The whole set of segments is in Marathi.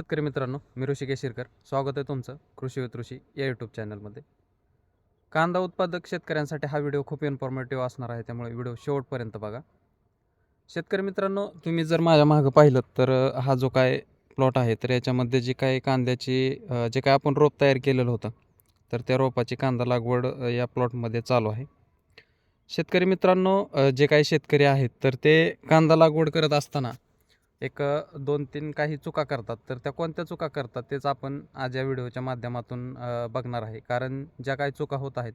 शेतकरी मित्रांनो, मी ऋषिकेश शिरकर. स्वागत आहे तुमचं कृषी विथ ऋषी या यूट्यूब चॅनलमध्ये. कांदा उत्पादक शेतकऱ्यांसाठी हा व्हिडिओ खूप इन्फॉर्मेटिव्ह असणार आहे, त्यामुळे व्हिडिओ शेवटपर्यंत बघा. शेतकरी मित्रांनो, तुम्ही जर माझ्या मागं पाहिलं तर हा जो काय प्लॉट आहे, तर याच्यामध्ये जी काही कांद्याची जे काय आपण रोप तयार केलेलं होतं, तर त्या रोपाची कांदा लागवड या प्लॉटमध्ये चालू आहे. शेतकरी मित्रांनो, जे काही शेतकरी आहेत तर ते कांदा लागवड करत असताना एक 2-3 काही चुका करतात. तर त्या कोणत्या चुका करतात तेच आपण आज या व्हिडिओच्या माध्यमातून बघणार आहे. कारण ज्या काही चुका होत आहेत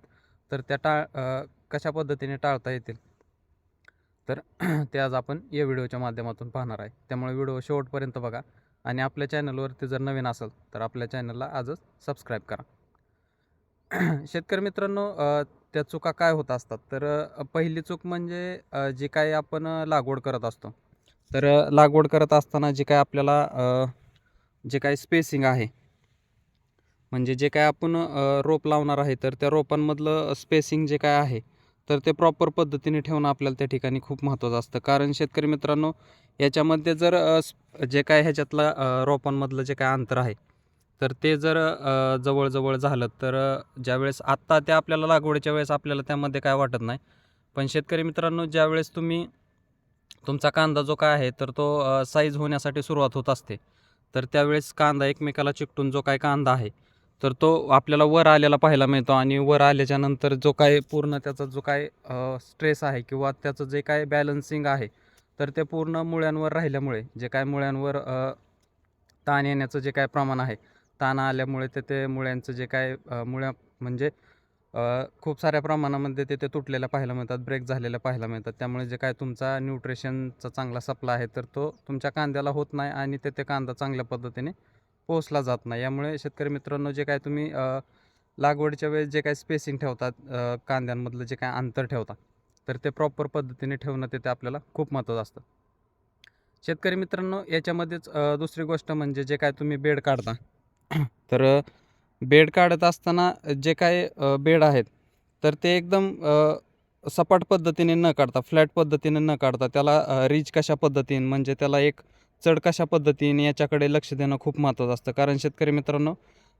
तर त्या कशा पद्धतीने टाळता येतील, तर ते आज आपण या व्हिडिओच्या माध्यमातून पाहणार आहे. त्यामुळे व्हिडिओ शेवटपर्यंत बघा आणि आपल्या चॅनलवरती जर नवीन असेल तर आपल्या चॅनलला आजच सबस्क्राईब करा. शेतकरी मित्रांनो, त्या चुका काय होत असतात, तर पहिली चूक म्हणजे जी काही आपण लागवड करत असतो, तर लागवड करत असताना जे काय आपल्याला जे काही स्पेसिंग आहे, म्हणजे जे काय आपण रोप लावणार आहे तर त्या रोपांमधलं स्पेसिंग जे काय आहे तर ते प्रॉपर पद्धतीने ठेवणं आपल्याला त्या ठिकाणी खूप महत्त्वाचं असतं. कारण शेतकरी मित्रांनो, याच्यामध्ये जर जे काय ह्याच्यातलं रोपांमधलं जे काय अंतर आहे तर ते जर जवळजवळ झालं तर ज्यावेळेस आत्ता ते आपल्याला लागवडीच्या वेळेस आपल्याला त्यामध्ये काय वाटत नाही. पण शेतकरी मित्रांनो, ज्यावेळेस तुम्ही तुमचा कांदा जो काय आहे तर तो साईज होण्यासाठी सुरुवात होत असते, तर त्यावेळेस कांदा एकमेकाला चिकटून जो काय कांदा आहे तर तो आपल्याला वर आलेला पाहायला मिळतो. आणि वर आल्याच्यानंतर जो काय पूर्ण त्याचा जो काय स्ट्रेस आहे किंवा त्याचं जे काय बॅलन्सिंग आहे तर ते पूर्ण मुळ्यांवर राहिल्यामुळे जे काय मुळ्यांवर ताण येण्याचं जे काय प्रमाण आहे, ताण आल्यामुळे ते मुळ्यांचं जे काय मुळ्या म्हणजे खूप साऱ्या प्रमाणामध्ये ते तुटलेल्या पाहायला मिळतात, ब्रेक झालेल्या पाहायला मिळतात. त्यामुळे जे काय तुमचा न्यूट्रिशनचा चांगला सप्लाय आहे तर तो तुमच्या कांद्याला होत नाही आणि ते कांदा चांगल्या पद्धतीने पोहोचला जात नाही. यामुळे शेतकरी मित्रांनो, जे काय तुम्ही लागवडीच्या वेळेस जे काही स्पेसिंग ठेवतात, कांद्यांमधलं जे काय अंतर ठेवता, तर ते प्रॉपर पद्धतीने ठेवणं ते आपल्याला खूप महत्त्वाचं असतं. शेतकरी मित्रांनो, याच्यामध्येच दुसरी गोष्ट म्हणजे जे काय तुम्ही बेड काढता, तर बेड काढत असताना जे काय बेड आहेत तर ते एकदम सपाट पद्धतीने न काढता, फ्लॅट पद्धतीने न काढता, त्याला रीच कशा पद्धतीने म्हणजे त्याला एक चढ कशा पद्धतीने याच्याकडे लक्ष देणं खूप महत्त्वाचं असतं. कारण शेतकरी मित्रांनो,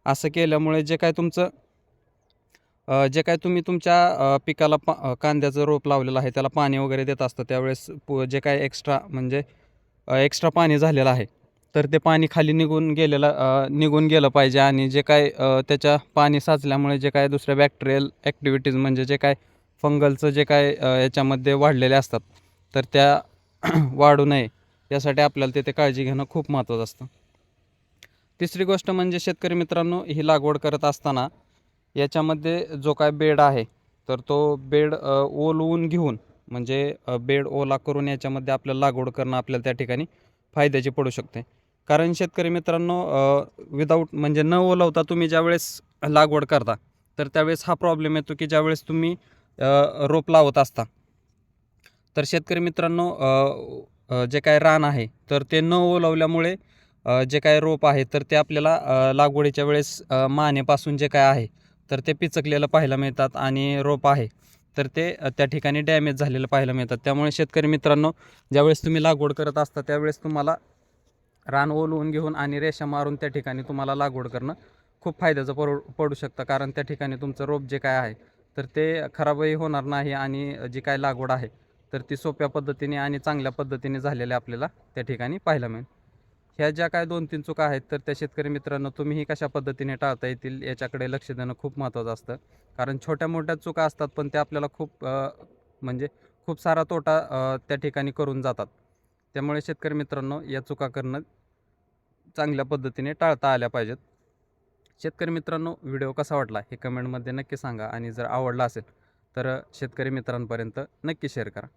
असं केल्यामुळे जे काय तुमचं जे काय तुम्ही तुमच्या पिकाला कांद्याचं रोप लावलेलं आहे त्याला पाणी वगैरे देत असतं, त्यावेळेस जे काय एक्स्ट्रा म्हणजे एक्स्ट्रा पाणी झालेलं आहे तर ते पाणी खाली निघून गेलं पाहिजे. आणि जे काय त्याच्या पाणी साचल्यामुळे जे काय दुसऱ्या बॅक्टेरियल ॲक्टिव्हिटीज म्हणजे जे काय फंगलचं जे काय याच्यामध्ये वाढलेले असतात तर त्या वाढू नये यासाठी आपल्याला ते काळजी घेणं खूप महत्त्वाचं असतं. तिसरी गोष्ट म्हणजे शेतकरी मित्रांनो, ही लागवड करत असताना याच्यामध्ये जो काय बेड आहे तर तो बेड ओलवून घेऊन म्हणजे बेड ओला करून याच्यामध्ये आपल्याला लागवड करणं आपल्याला त्या ठिकाणी फायद्याची पडू शकते. कारण शेतकरी मित्रांनो, विदाऊट म्हणजे न ओलवता तुम्ही ज्यावेळेस लागवड करता तर त्यावेळेस हा प्रॉब्लेम येतो की ज्यावेळेस तुम्ही रोप लावत असता तर शेतकरी मित्रांनो, जे काय रान आहे तर ते न ओलवल्यामुळे जे काय रोप आहे तर ते आपल्याला लागवडीच्या वेळेस मानेपासून जे काय आहे तर ते पिचकलेलं पाहायला मिळतात आणि रोप आहे तर ते त्या ठिकाणी डॅमेज झालेलं पाहायला मिळतात. त्यामुळे शेतकरी मित्रांनो, ज्यावेळेस तुम्ही लागवड करत असता त्यावेळेस तुम्हाला रान ओलवून घेऊन आणि रेषा मारून त्या ठिकाणी तुम्हाला लागवड करणं खूप फायद्याचं पडू शकतं. कारण त्या ठिकाणी तुमचं रोप जे काय आहे तर ते खराबही होणार नाही आणि जी काय लागवड आहे तर ती सोप्या पद्धतीने आणि चांगल्या पद्धतीने झालेल्या आपल्याला त्या ठिकाणी पाहायला मिळेल. ह्या ज्या काय 2-3 चुका आहेत तर त्या शेतकरी मित्रांनो तुम्हीही कशा पद्धतीने टाळता येतील याच्याकडे लक्ष देणं खूप महत्त्वाचं असतं. कारण छोट्या मोठ्या चुका असतात पण ते आपल्याला खूप म्हणजे खूप सारा तोटा त्या ठिकाणी करून जातात. त्यामुळे शेतकरी मित्रांनो, या चुका करणं चांगल्या पद्धतीने टाळता आल्या पाहिजेत. शेतकरी मित्रांनो, व्हिडिओ कसा वाटला हे कमेंटमध्ये नक्की सांगा आणि जर आवडला असेल तर शेतकरी मित्रांपर्यंत नक्की शेअर करा.